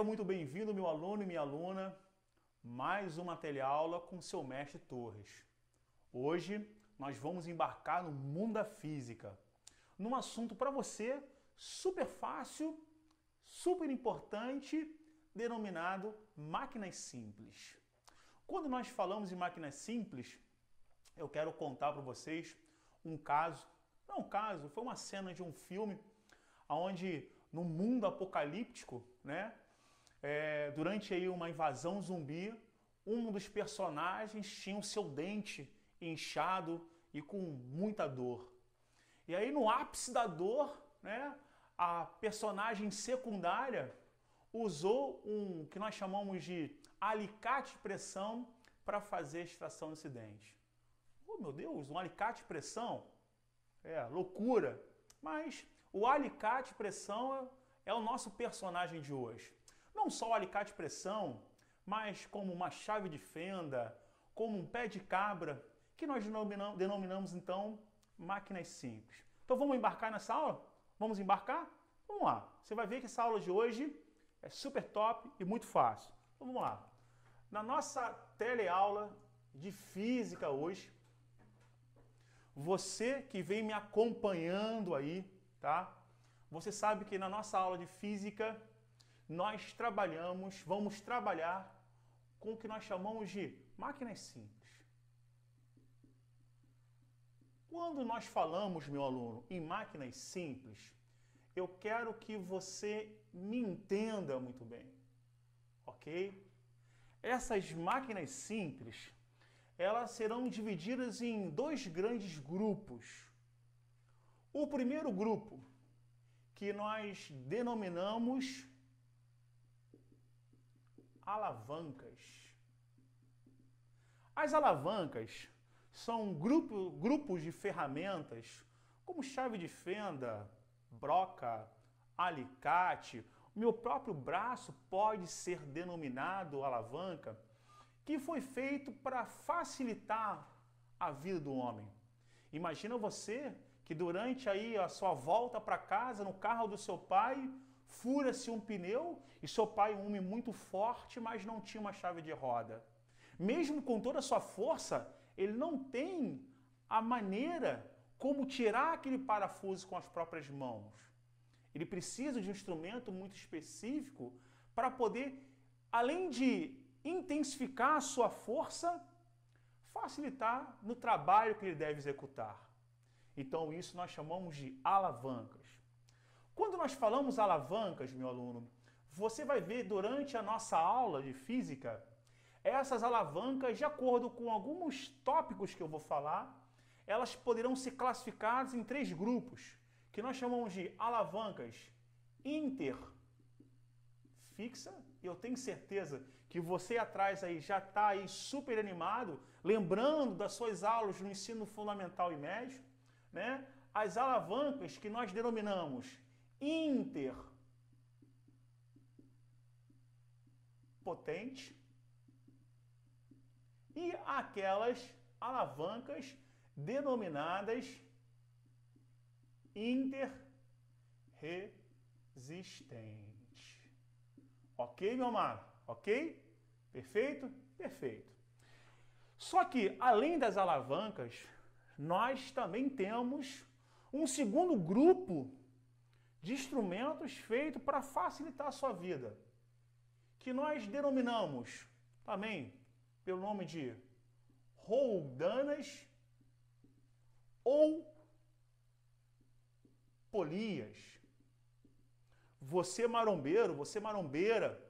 Seja muito bem-vindo, meu aluno e minha aluna, mais uma teleaula com seu mestre Torres. Hoje nós vamos embarcar no mundo da física, num assunto para você super fácil, super importante, denominado máquinas simples. Quando nós falamos em máquinas simples, eu quero contar para vocês um caso, não um caso, foi uma cena de um filme onde no mundo apocalíptico, durante aí uma invasão zumbi, um dos personagens tinha o seu dente inchado e com muita dor. E aí no ápice da dor, a personagem secundária usou um que nós chamamos de alicate de pressão para fazer a extração desse dente. Oh meu Deus, um alicate de pressão? Loucura! Mas o alicate de pressão é o nosso personagem de hoje. Não só o alicate de pressão, mas como uma chave de fenda, como um pé de cabra, que nós denominamos então máquinas simples. Então vamos embarcar nessa aula? Vamos embarcar? Vamos lá. Você vai ver que essa aula de hoje é super top e muito fácil. Então vamos lá. Na nossa teleaula de física hoje, você que vem me acompanhando aí, tá? Você sabe que na nossa aula de física nós vamos trabalhar com o que nós chamamos de máquinas simples. Quando nós falamos, meu aluno, em máquinas simples, eu quero que você me entenda muito bem, ok? Essas máquinas simples, elas serão divididas em dois grandes grupos. O primeiro grupo, que nós denominamos alavancas. As alavancas são grupos de ferramentas como chave de fenda, broca, alicate. O meu próprio braço pode ser denominado alavanca, que foi feito para facilitar a vida do homem. Imagina você que durante aí a sua volta para casa no carro do seu pai, fura-se um pneu e seu pai é um homem muito forte, mas não tinha uma chave de roda. Mesmo com toda a sua força, ele não tem a maneira como tirar aquele parafuso com as próprias mãos. Ele precisa de um instrumento muito específico para poder, além de intensificar a sua força, facilitar no trabalho que ele deve executar. Então isso nós chamamos de alavancas. Quando nós falamos alavancas, meu aluno, você vai ver durante a nossa aula de física, essas alavancas, de acordo com alguns tópicos que eu vou falar, elas poderão ser classificadas em três grupos, que nós chamamos de alavancas interfixa. Eu tenho certeza que você atrás aí já está aí super animado, lembrando das suas aulas no ensino fundamental e médio, As alavancas que nós denominamos interpotente e aquelas alavancas denominadas interresistentes. Ok, meu amado? Ok? Perfeito? Perfeito. Só que, além das alavancas, nós também temos um segundo grupo de instrumentos feito para facilitar a sua vida, que nós denominamos também pelo nome de roldanas ou polias. Você marombeiro, você marombeira,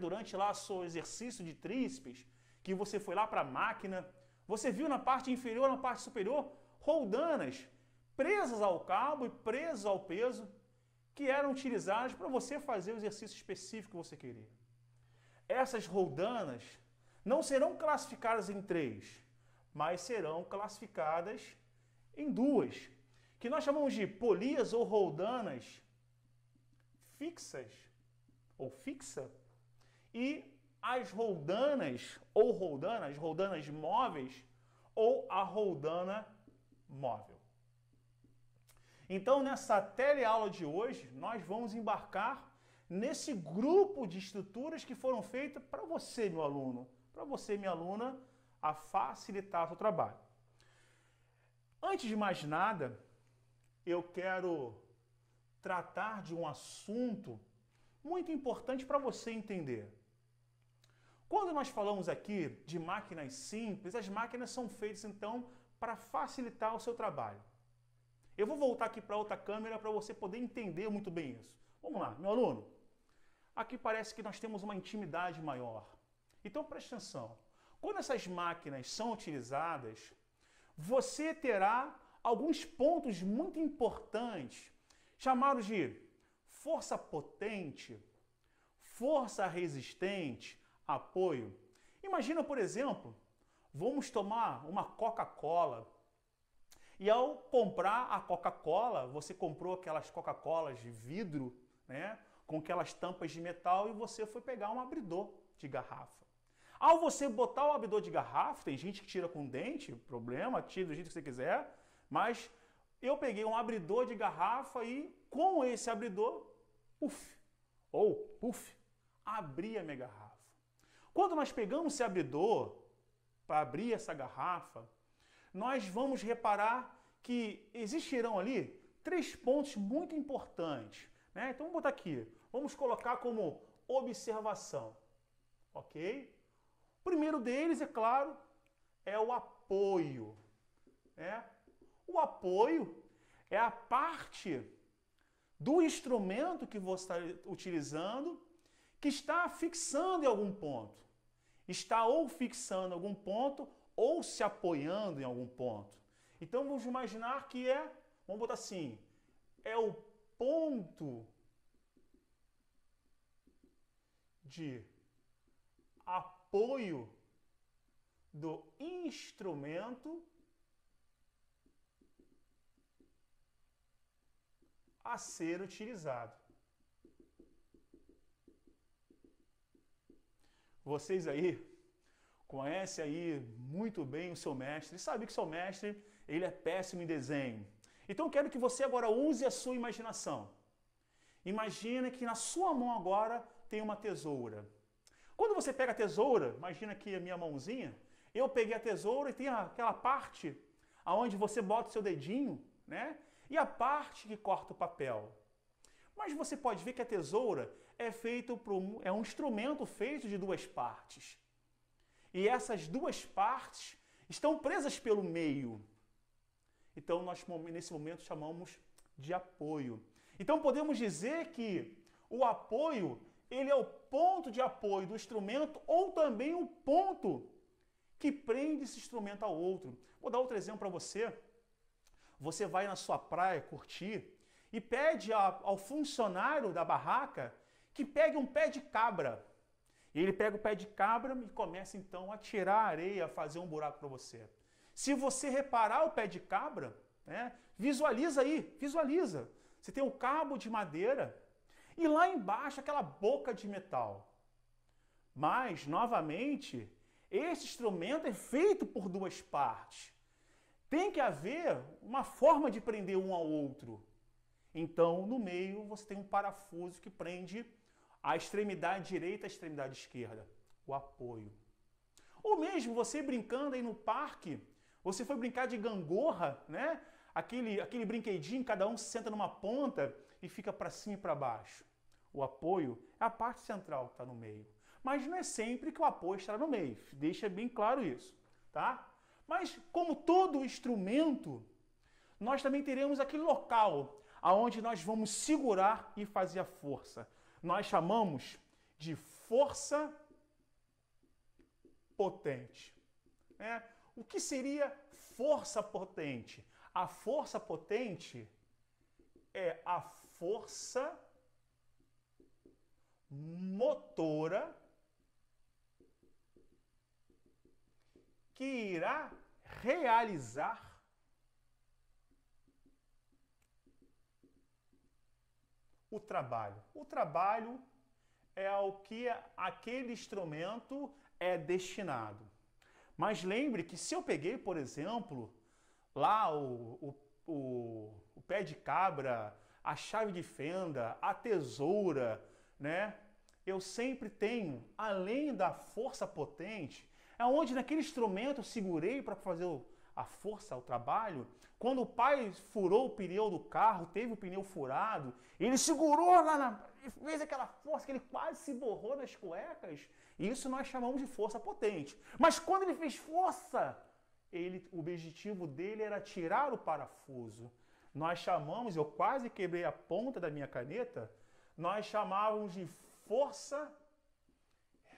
durante lá seu exercício de tríceps, que você foi lá para a máquina, você viu na parte inferior, na parte superior, roldanas presas ao cabo e presas ao peso, que eram utilizadas para você fazer o exercício específico que você queria. Essas roldanas não serão classificadas em três, mas serão classificadas em duas, que nós chamamos de polias ou roldanas fixas ou fixa, e as roldanas ou roldanas móveis ou a roldana móvel. Então, nessa teleaula de hoje, nós vamos embarcar nesse grupo de estruturas que foram feitas para você, meu aluno, para você, minha aluna, a facilitar o seu trabalho. Antes de mais nada, eu quero tratar de um assunto muito importante para você entender. Quando nós falamos aqui de máquinas simples, as máquinas são feitas então para facilitar o seu trabalho. Eu vou voltar aqui para outra câmera para você poder entender muito bem isso. Vamos lá, meu aluno. Aqui parece que nós temos uma intimidade maior. Então preste atenção. Quando essas máquinas são utilizadas, você terá alguns pontos muito importantes, chamados de força potente, força resistente, apoio. Imagina, por exemplo, vamos tomar uma Coca-Cola. E ao comprar a Coca-Cola, você comprou aquelas Coca-Colas de vidro, né, com aquelas tampas de metal, e você foi pegar um abridor de garrafa. Ao você botar o abridor de garrafa, tem gente que tira com dente, problema, tira do jeito que você quiser, mas eu peguei um abridor de garrafa e com esse abridor, abri a minha garrafa. Quando nós pegamos esse abridor para abrir essa garrafa, nós vamos reparar que existirão ali 3 pontos muito importantes, né? Então vamos botar aqui, vamos colocar como observação, ok? O primeiro deles, é claro, é o apoio, né? O apoio é a parte do instrumento que você está utilizando que está fixando em algum ponto. Está ou fixando em algum ponto ou se apoiando em algum ponto. Então vamos imaginar que vamos botar assim, é o ponto de apoio do instrumento a ser utilizado. Vocês aí conhecem aí muito bem o seu mestre, sabe que o seu mestre ele é péssimo em desenho. Então eu quero que você agora use a sua imaginação. Imagina que na sua mão agora tem uma tesoura. Quando você pega a tesoura, imagina aqui a minha mãozinha, eu peguei a tesoura e tem aquela parte onde você bota o seu dedinho, né? E a parte que corta o papel. Mas você pode ver que a tesoura é um instrumento feito de 2 partes. E essas 2 partes estão presas pelo meio. Então nós nesse momento chamamos de apoio. Então podemos dizer que o apoio, ele é o ponto de apoio do instrumento ou também o ponto que prende esse instrumento ao outro. Vou dar outro exemplo para você. Você vai na sua praia curtir e pede ao funcionário da barraca que pegue um pé de cabra. E ele pega o pé de cabra e começa então a tirar areia, a fazer um buraco para você. Se você reparar o pé de cabra, né, visualiza aí, visualiza. Você tem um cabo de madeira e lá embaixo aquela boca de metal. Mas, novamente, esse instrumento é feito por 2 partes. Tem que haver uma forma de prender um ao outro. Então, no meio, você tem um parafuso que prende a extremidade direita e a extremidade esquerda. O apoio. Ou mesmo você brincando aí no parque, você foi brincar de gangorra, né? Aquele brinquedinho, cada um se senta numa ponta e fica para cima e para baixo. O apoio é a parte central que está no meio. Mas não é sempre que o apoio estará no meio. Deixa bem claro isso, tá? Mas, como todo instrumento, nós também teremos aquele local aonde nós vamos segurar e fazer a força. Nós chamamos de força potente. O que seria força potente? A força potente é a força motora que irá realizar o trabalho. O trabalho é ao que aquele instrumento é destinado. Mas lembre que se eu peguei, por exemplo, lá o pé de cabra, a chave de fenda, a tesoura, né? Eu sempre tenho, além da força potente, é onde naquele instrumento eu segurei para fazer a força, o trabalho. Quando o pai furou o pneu do carro, teve o pneu furado, ele segurou lá e fez aquela força que ele quase se borrou nas cuecas. Isso nós chamamos de força potente. Mas quando ele fez força, o objetivo dele era tirar o parafuso. Nós chamamos, eu quase quebrei a ponta da minha caneta, nós chamávamos de força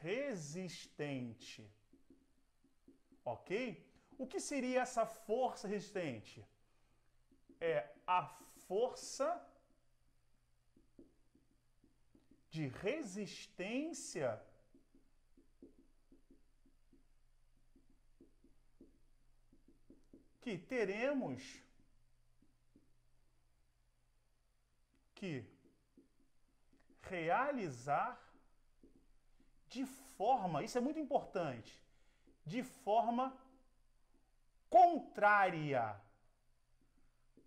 resistente. Ok? O que seria essa força resistente? É a força de resistência que teremos que realizar de forma, isso é muito importante, de forma contrária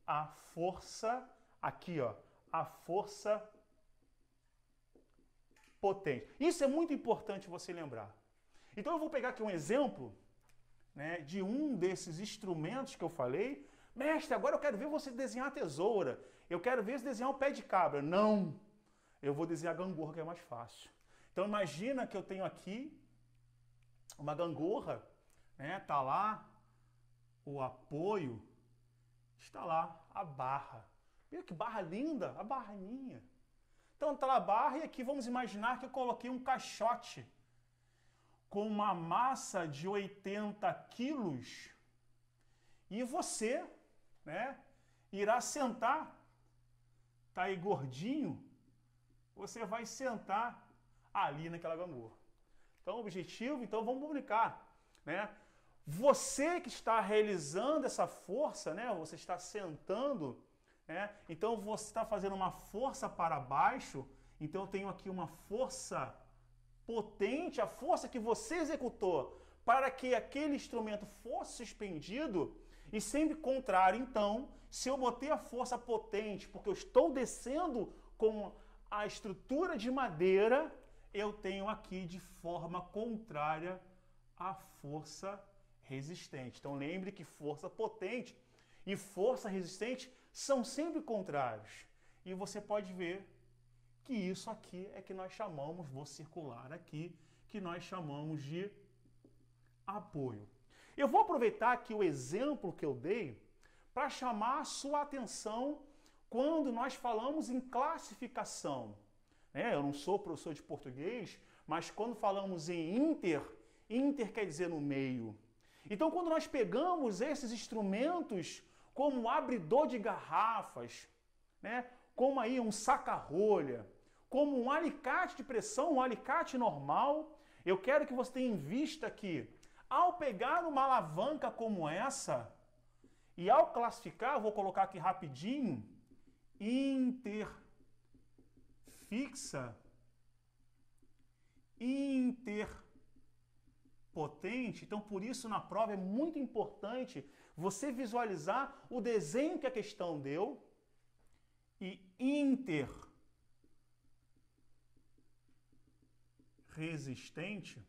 à força, aqui ó, a força potente. Isso é muito importante você lembrar. Então eu vou pegar aqui um exemplo, né, de um desses instrumentos que eu falei. Mestre, agora eu quero ver você desenhar a tesoura. Eu quero ver você desenhar o pé de cabra. Não, eu vou desenhar a gangorra, que é mais fácil. Então imagina que eu tenho aqui uma gangorra, né, tá lá o apoio, está lá a barra. Viu que barra linda? A barra é minha. Então tá lá a barra e aqui vamos imaginar que eu coloquei um caixote com uma massa de 80 quilos e você, né, irá sentar, tá aí gordinho, você vai sentar ali naquela gangorra. Então o objetivo, então vamos publicar, né? Você que está realizando essa força, né, você está sentando, né, então você está fazendo uma força para baixo, então eu tenho aqui uma força potente, a força que você executou para que aquele instrumento fosse suspendido, e sempre contrário. Então, se eu botei a força potente porque eu estou descendo com a estrutura de madeira, eu tenho aqui de forma contrária a força resistente. Então lembre que força potente e força resistente são sempre contrários. E você pode ver que isso aqui é que nós chamamos, vou circular aqui, que nós chamamos de apoio. Eu vou aproveitar aqui o exemplo que eu dei para chamar a sua atenção quando nós falamos em classificação. Eu não sou professor de português, mas quando falamos em inter quer dizer no meio. Então, quando nós pegamos esses instrumentos como um abridor de garrafas, né, como aí um saca-rolha, como um alicate de pressão, um alicate normal, eu quero que você tenha em vista que, ao pegar uma alavanca como essa, e ao classificar, eu vou colocar aqui rapidinho, interfixa, interpotente. Então, por isso, na prova é muito importante você visualizar o desenho que a questão deu e interresistente.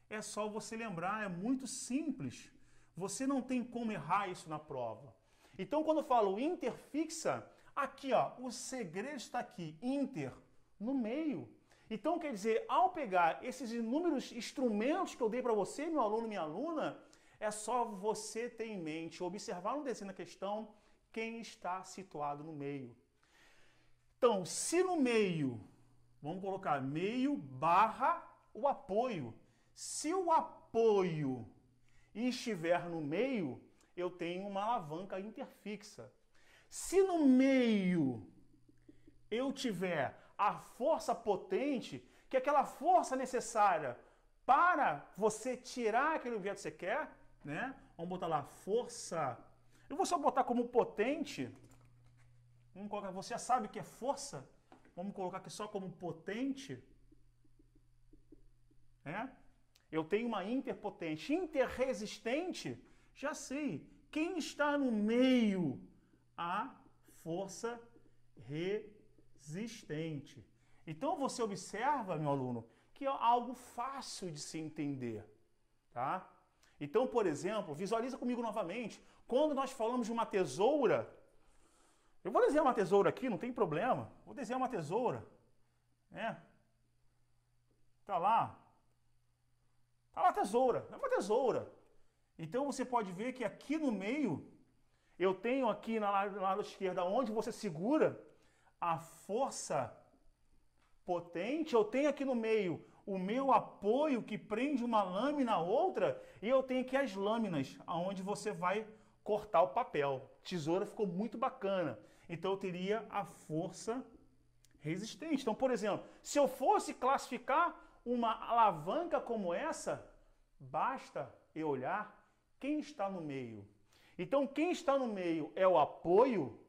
É só você lembrar, é muito simples. Você não tem como errar isso na prova. Então, quando eu falo interfixa, aqui, ó, o segredo está aqui, inter, no meio. Então, quer dizer, ao pegar esses inúmeros instrumentos que eu dei para você, meu aluno, minha aluna, é só você ter em mente, observar no desenho da questão, quem está situado no meio. Então, se no meio, vamos colocar meio barra o apoio. Se o apoio estiver no meio, eu tenho uma alavanca interfixa. Se no meio eu tiver a força potente, que é aquela força necessária para você tirar aquele objeto que você quer, né? Vamos botar lá, força. Eu vou só botar como potente. Vamos colocar, você já sabe o que é força? Vamos colocar aqui só como potente. Né? Eu tenho uma interpotente. Interresistente, já sei. Quem está no meio? A força resistente. Então você observa, meu aluno, que é algo fácil de se entender, tá? Então, por exemplo, visualiza comigo novamente, quando nós falamos de uma tesoura, eu vou desenhar uma tesoura aqui, não tem problema, vou desenhar uma tesoura, né? Tá lá a tesoura, é uma tesoura. Então você pode ver que aqui no meio, eu tenho aqui na lado esquerda, onde você segura a força potente, eu tenho aqui no meio o meu apoio que prende uma lâmina a outra, e eu tenho aqui as lâminas, aonde você vai cortar o papel. Tesoura ficou muito bacana. Então eu teria a força resistente. Então, por exemplo, se eu fosse classificar uma alavanca como essa, basta eu olhar quem está no meio. Então, quem está no meio é o apoio,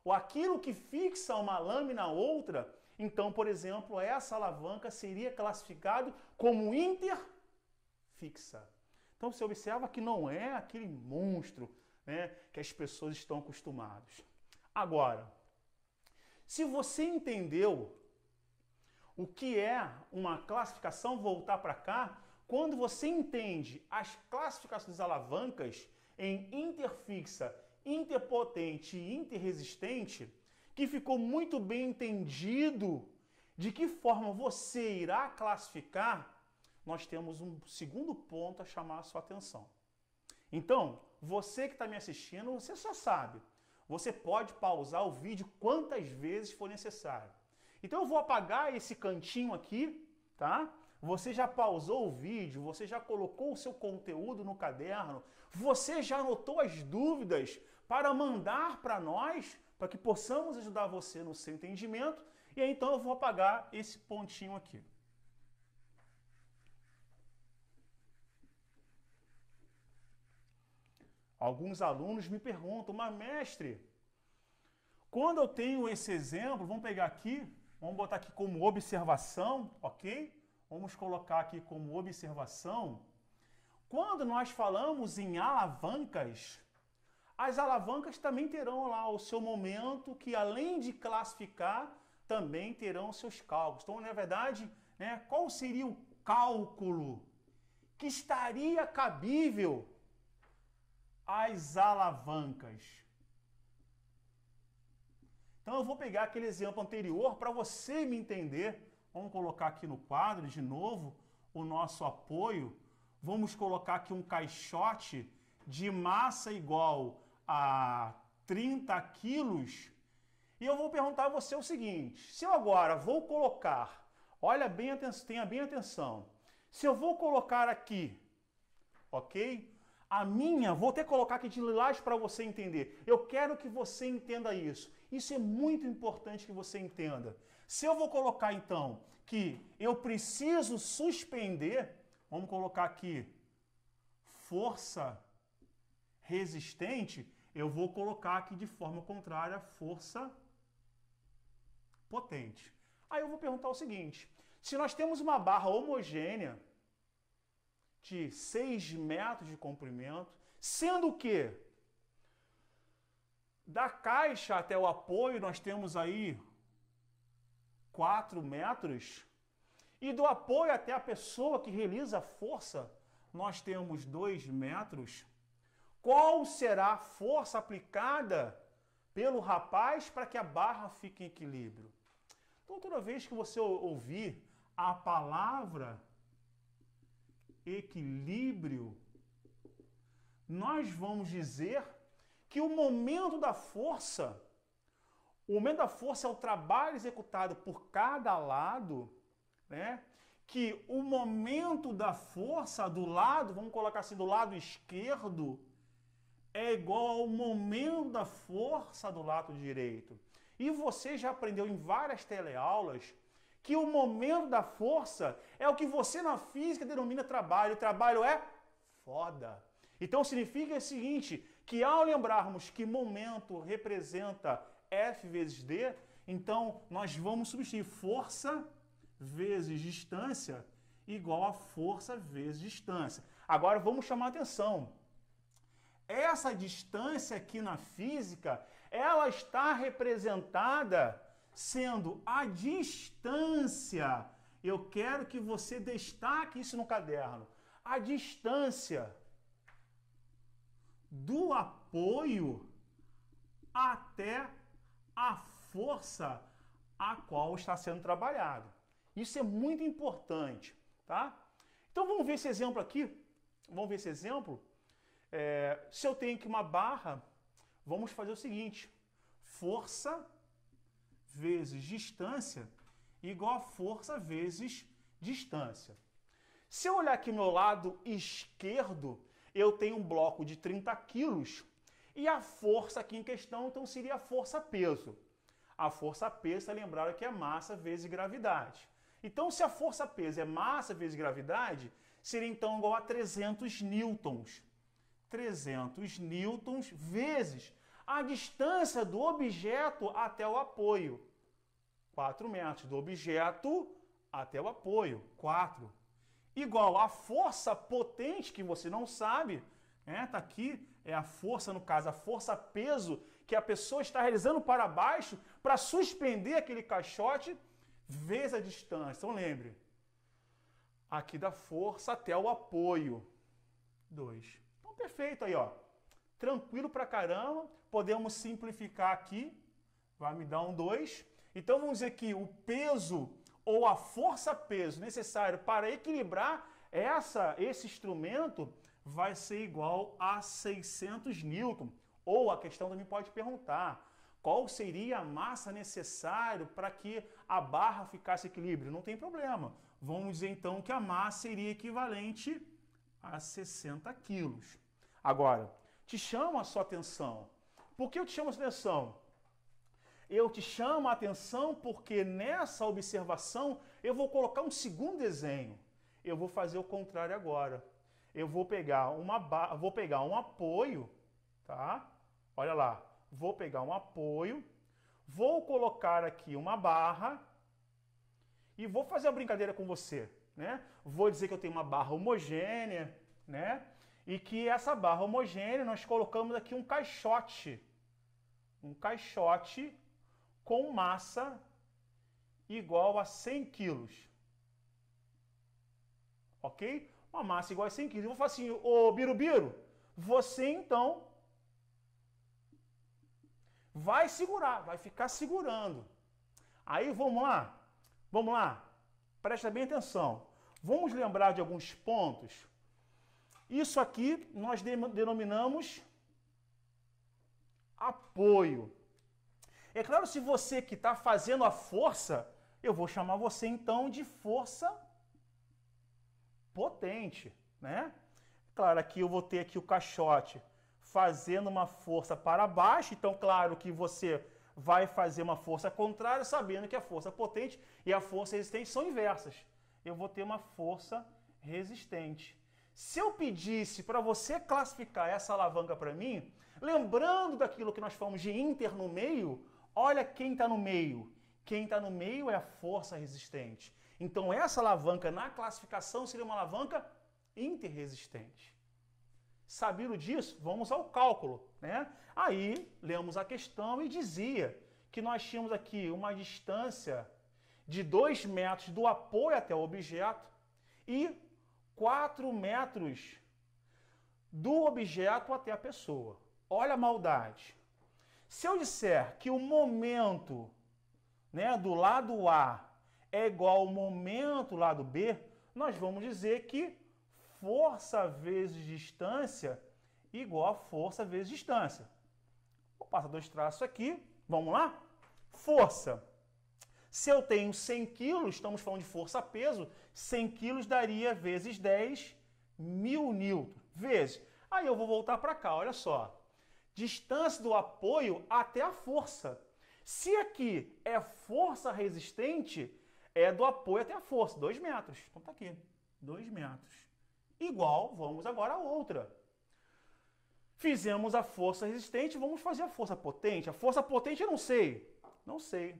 ou aquilo que fixa uma lâmina a outra. Então, por exemplo, essa alavanca seria classificado como interfixa. Então, você observa que não é aquele monstro, né, que as pessoas estão acostumadas. Agora, se você entendeu o que é uma classificação, voltar para cá, quando você entende as classificações das alavancas em interfixa, interpotente e interresistente, que ficou muito bem entendido de que forma você irá classificar, nós temos um segundo ponto a chamar a sua atenção. Então, você que está me assistindo, você só sabe. Você pode pausar o vídeo quantas vezes for necessário. Então eu vou apagar esse cantinho aqui, tá? Você já pausou o vídeo, você já colocou o seu conteúdo no caderno, você já anotou as dúvidas para mandar para nós, para que possamos ajudar você no seu entendimento. E aí, então eu vou apagar esse pontinho aqui. Alguns alunos me perguntam, mas mestre, quando eu tenho esse exemplo, vamos pegar aqui, vamos botar aqui como observação, ok? Vamos colocar aqui como observação. Quando nós falamos em alavancas, as alavancas também terão lá o seu momento que, além de classificar, também terão seus cálculos. Então, na verdade, né, qual seria o cálculo que estaria cabível às alavancas? Então, eu vou pegar aquele exemplo anterior para você me entender. Vamos colocar aqui no quadro, de novo, o nosso apoio. Vamos colocar aqui um caixote de massa igual a 30 quilos. E eu vou perguntar a você o seguinte, se eu agora vou colocar, olha bem, tenha bem atenção, se eu vou colocar aqui, ok? A minha, vou até colocar aqui de lilás para você entender. Eu quero que você entenda isso. Isso é muito importante que você entenda. Se eu vou colocar, então, que eu preciso suspender, vamos colocar aqui, força resistente, eu vou colocar aqui de forma contrária, força potente. Aí eu vou perguntar o seguinte, se nós temos uma barra homogênea de 6 metros de comprimento, sendo que da caixa até o apoio nós temos aí 4 metros, e do apoio até a pessoa que realiza a força, nós temos 2 metros. Qual será a força aplicada pelo rapaz para que a barra fique em equilíbrio? Então, toda vez que você ouvir a palavra equilíbrio, nós vamos dizer que o momento da força é o trabalho executado por cada lado, né? Que o momento da força do lado, vamos colocar assim, do lado esquerdo, é igual ao momento da força do lado direito. E você já aprendeu em várias teleaulas que o momento da força é o que você na física denomina trabalho. O trabalho é foda. Então significa o seguinte, que ao lembrarmos que momento representa F vezes D, então nós vamos substituir força vezes distância igual a força vezes distância. Agora vamos chamar a atenção. Essa distância aqui na física, ela está representada sendo a distância. Eu quero que você destaque isso no caderno. A distância do apoio até a força a qual está sendo trabalhado. Isso é muito importante, tá? Então vamos ver esse exemplo aqui. Vamos ver esse exemplo. Se eu tenho aqui uma barra, vamos fazer o seguinte: força vezes distância igual a força vezes distância. Se eu olhar aqui no meu lado esquerdo, eu tenho um bloco de 30 quilos e a força aqui em questão, então, seria a força-peso. A força-peso, lembraram que é massa vezes gravidade. Então, se a força-peso é massa vezes gravidade, seria então igual a 300 newtons. 300 newtons vezes a distância do objeto até o apoio. 4 metros do objeto até o apoio. 4. Igual a força potente, que você não sabe, tá aqui, é a força, no caso, a força-peso que a pessoa está realizando para baixo para suspender aquele caixote, vezes a distância. Então, lembre, aqui da força até o apoio. 2. Então, perfeito aí, ó. Tranquilo pra caramba. Podemos simplificar aqui. Vai me dar um 2. Então, vamos dizer que o peso ou a força-peso necessário para equilibrar esse instrumento vai ser igual a 600 newton. Ou a questão também pode perguntar, qual seria a massa necessária para que a barra ficasse equilíbrio? Não tem problema. Vamos dizer então que a massa seria equivalente a 60 quilos. Agora, te chamo a sua atenção. Por que eu te chamo a sua atenção? Eu te chamo a atenção porque nessa observação eu vou colocar um segundo desenho. Eu vou fazer o contrário agora. Eu vou pegar um apoio, tá? Olha lá, vou pegar um apoio, vou colocar aqui uma barra e vou fazer a brincadeira com você, né? Vou dizer que eu tenho uma barra homogênea, né? E que essa barra homogênea nós colocamos aqui um caixote com massa igual a 100 quilos. Ok? Uma massa igual a 100 quilos. Eu vou falar assim, ô Birubiru, você então vai segurar, vai ficar segurando. Aí vamos lá, presta bem atenção. Vamos lembrar de alguns pontos. Isso aqui nós denominamos apoio. É claro, se você que está fazendo a força, eu vou chamar você então de força potente, né? Claro, aqui eu vou ter aqui o caixote fazendo uma força para baixo, então claro que você vai fazer uma força contrária, sabendo que a força potente e a força resistente são inversas. Eu vou ter uma força resistente. Se eu pedisse para você classificar essa alavanca para mim, lembrando daquilo que nós falamos de inter no meio, olha quem está no meio. Quem está no meio é a força resistente. Então essa alavanca na classificação seria uma alavanca interresistente. Sabendo disso, vamos ao cálculo, né? Aí, lemos a questão e dizia que nós tínhamos aqui uma distância de 2 metros do apoio até o objeto e 4 metros do objeto até a pessoa. Olha a maldade. Se eu disser que o momento, né, do lado A é igual ao momento do lado B, nós vamos dizer que força vezes distância igual a força vezes distância. Vou passar 2 traços aqui. Vamos lá? Força. Se eu tenho 100 quilos, estamos falando de força-peso, 100 quilos daria vezes 10, 1000 newton. Vezes. Aí eu vou voltar para cá, olha só. Distância do apoio até a força. Se aqui é força resistente, é do apoio até a força, 2 metros. Então tá aqui, 2 metros. Igual, vamos agora a outra. Fizemos a força resistente, vamos fazer a força potente. A força potente eu não sei. Não sei.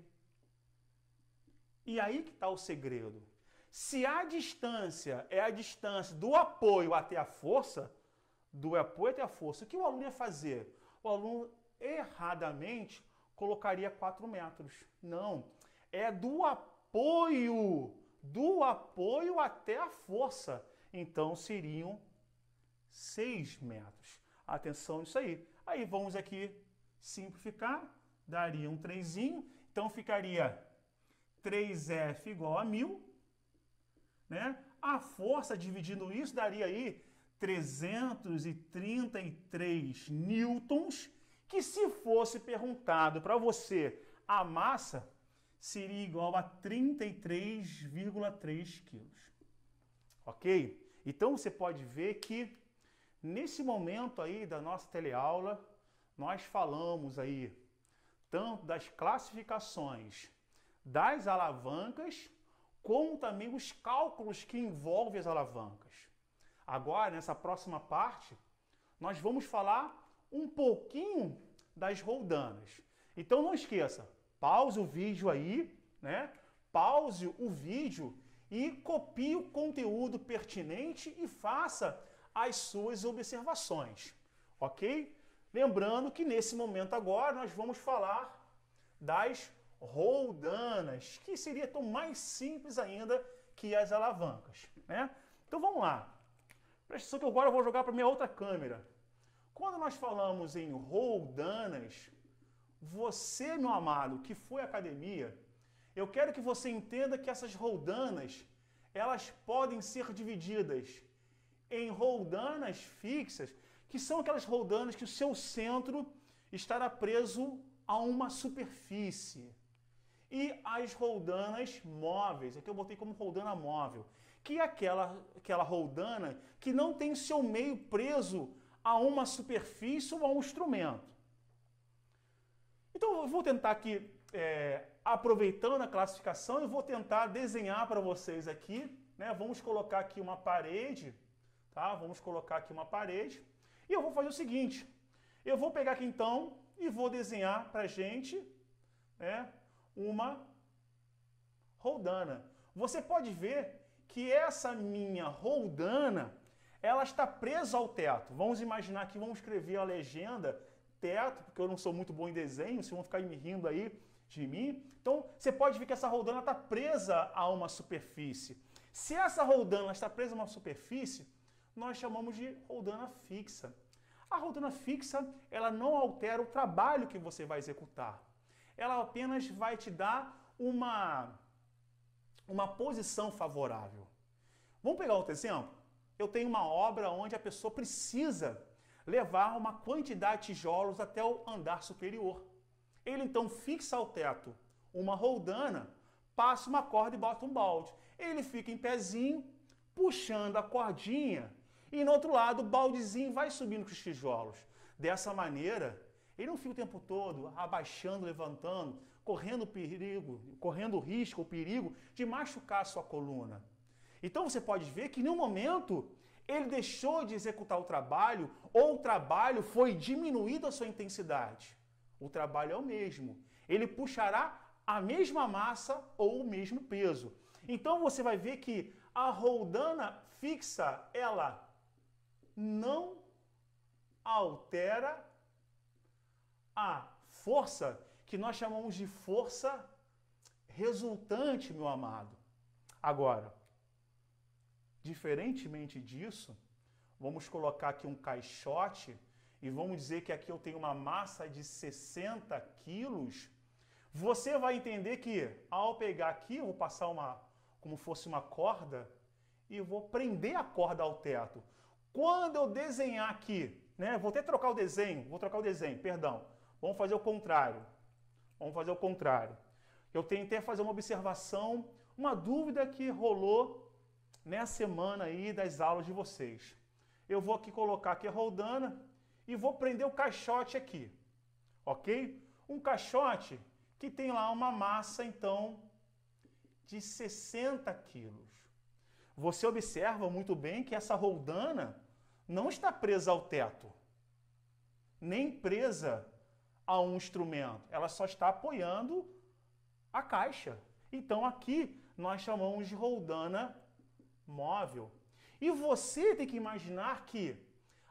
E aí que está o segredo. Se a distância é a distância do apoio até a força, o que o aluno ia fazer? O aluno erradamente colocaria 4 metros. Não, é do apoio até a força. Então seriam 6 metros. Atenção nisso aí. Aí vamos aqui simplificar, daria um 3, então ficaria 3F igual a 1000, né? A força dividindo isso daria aí 333 newtons, que se fosse perguntado para você a massa, seria igual a 33,3 quilos. Ok? Então você pode ver que nesse momento aí da nossa teleaula, nós falamos aí tanto das classificações das alavancas, como também os cálculos que envolvem as alavancas. Agora, nessa próxima parte, nós vamos falar um pouquinho das roldanas. Então não esqueça, pause o vídeo aí, né? Pause o vídeo e copie o conteúdo pertinente e faça as suas observações, ok? Lembrando que nesse momento agora nós vamos falar das roldanas, que seria tão mais simples ainda que as alavancas, né? Então vamos lá. Presta atenção que agora eu vou jogar para minha outra câmera. Quando nós falamos em roldanas, você, meu amado, que foi à academia, eu quero que você entenda que essas roldanas, elas podem ser divididas em roldanas fixas, que são aquelas roldanas que o seu centro estará preso a uma superfície. E as roldanas móveis, aqui eu botei como roldana móvel, que é aquela roldana que não tem seu meio preso a uma superfície ou a um instrumento. Então eu vou tentar aqui, aproveitando a classificação, eu vou tentar desenhar para vocês aqui, né? Vamos colocar aqui uma parede, tá? Vamos colocar aqui uma parede. E eu vou fazer o seguinte, eu vou pegar aqui então e vou desenhar para a gente, né, uma roldana. Você pode ver que essa minha roldana, ela está presa ao teto. Vamos imaginar que vamos escrever a legenda teto, porque eu não sou muito bom em desenho, vocês vão ficar me rindo aí de mim. Então, você pode ver que essa roldana está presa a uma superfície. Se essa roldana está presa a uma superfície, nós chamamos de roldana fixa. A roldana fixa, ela não altera o trabalho que você vai executar. Ela apenas vai te dar uma posição favorável. Vamos pegar outro exemplo? Eu tenho uma obra onde a pessoa precisa levar uma quantidade de tijolos até o andar superior. Ele então fixa ao teto uma roldana, passa uma corda e bota um balde. Ele fica em pezinho, puxando a cordinha, e no outro lado o baldezinho vai subindo com os tijolos. Dessa maneira, ele não fica o tempo todo abaixando, levantando, correndo o risco, o perigo de machucar a sua coluna. Então você pode ver que, em um momento, ele deixou de executar o trabalho, ou o trabalho foi diminuído a sua intensidade. O trabalho é o mesmo. Ele puxará a mesma massa ou o mesmo peso. Então você vai ver que a roldana fixa, ela não altera a força que nós chamamos de força resultante, meu amado. Agora, diferentemente disso, vamos colocar aqui um caixote e vamos dizer que aqui eu tenho uma massa de 60 quilos. Você vai entender que ao pegar aqui, eu vou passar como fosse uma corda e eu vou prender a corda ao teto. Quando eu desenhar aqui, né, vou até trocar o desenho, perdão. Vamos fazer o contrário. Eu tentei fazer uma observação, uma dúvida que rolou nessa semana aí das aulas de vocês. Eu vou aqui colocar aqui a roldana e vou prender o caixote aqui, ok? Um caixote que tem lá uma massa, então, de 60 quilos. Você observa muito bem que essa roldana não está presa ao teto, nem presa a um instrumento. Ela só está apoiando a caixa. Então aqui nós chamamos de roldana móvel. E você tem que imaginar que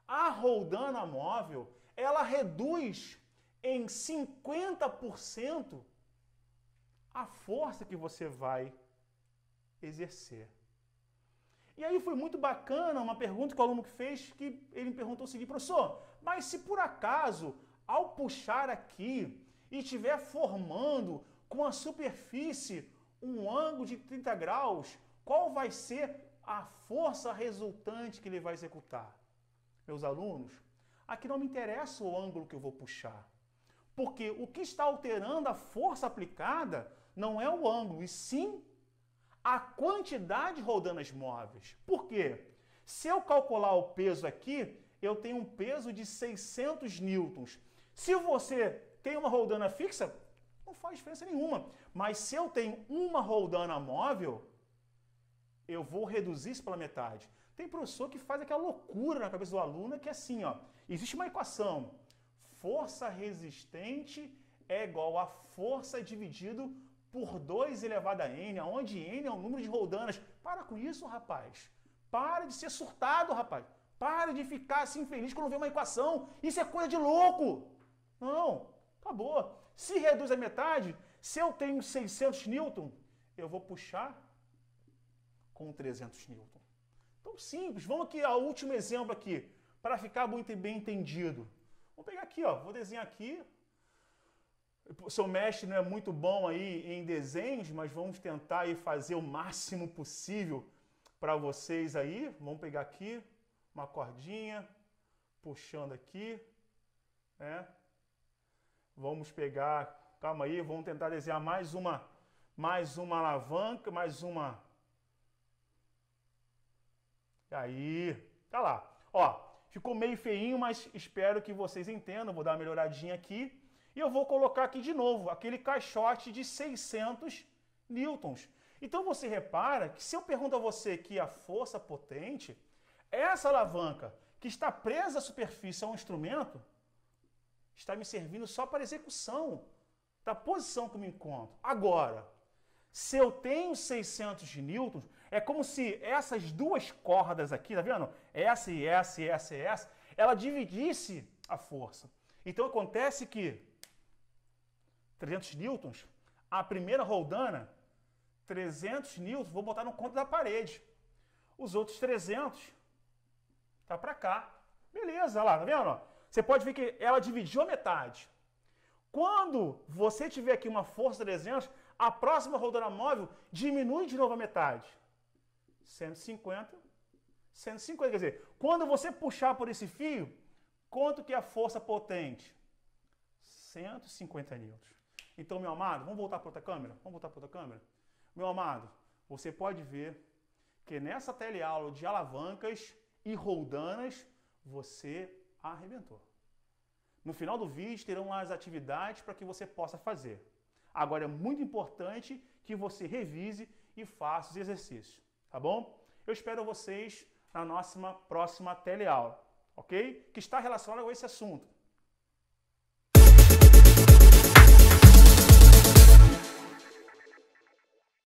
a roldana móvel, ela reduz em 50% a força que você vai exercer. E aí foi muito bacana uma pergunta que o aluno fez, que ele me perguntou o seguinte: professor, mas se por acaso, ao puxar aqui e estiver formando com a superfície um ângulo de 30 graus, qual vai ser a força resultante que ele vai executar? Meus alunos, aqui não me interessa o ângulo que eu vou puxar, porque o que está alterando a força aplicada não é o ângulo, e sim a quantidade de rodanas móveis. Por quê? Se eu calcular o peso aqui, eu tenho um peso de 600 newtons. Se você tem uma roldana fixa, não faz diferença nenhuma. Mas se eu tenho uma roldana móvel, eu vou reduzir isso pela metade. Tem professor que faz aquela loucura na cabeça do aluno, que é assim, ó, existe uma equação: força resistente é igual a força dividido por 2 elevado a n, onde n é o número de roldanas. Para com isso, rapaz. Para de ser surtado, rapaz. Para de ficar assim infeliz quando vê uma equação. Isso é coisa de louco. Não, acabou. Se reduz a metade, se eu tenho 600 newton, eu vou puxar com 300 newton. Então, simples. Vamos aqui ao último exemplo aqui, para ficar muito bem entendido. Vamos pegar aqui, ó. Vou desenhar aqui. O seu mestre não é muito bom aí em desenhos, mas vamos tentar aí fazer o máximo possível para vocês aí. Vamos pegar aqui uma cordinha, puxando aqui, né? Vamos pegar, calma aí, vamos tentar desenhar mais uma alavanca, mais uma. Aí, tá lá. Ó, ficou meio feinho, mas espero que vocês entendam. Vou dar uma melhoradinha aqui. E eu vou colocar aqui de novo aquele caixote de 600 newtons. Então você repara que se eu pergunto a você que a força potente, essa alavanca que está presa à superfície a um instrumento, está me servindo só para execução da posição que eu me encontro. Agora, se eu tenho 600 newtons, é como se essas duas cordas aqui, tá vendo? Essa e essa e essa e essa, ela dividisse a força. Então acontece que 300 newtons, a primeira roldana, 300 newtons, vou botar no conto da parede. Os outros 300 tá para cá. Beleza, olha lá, tá vendo? Você pode ver que ela dividiu a metade. Quando você tiver aqui uma força de 300, a próxima roldana móvel diminui de novo a metade. 150, 150, quer dizer, quando você puxar por esse fio, quanto que é a força potente? 150 newtons. Então, meu amado, vamos voltar para outra câmera? Vamos voltar para outra câmera? Meu amado, você pode ver que nessa teleaula de alavancas e roldanas, você arrebentou. No final do vídeo terão as atividades para que você possa fazer. Agora é muito importante que você revise e faça os exercícios, tá bom? Eu espero vocês na nossa próxima teleaula, ok? Que está relacionada com esse assunto.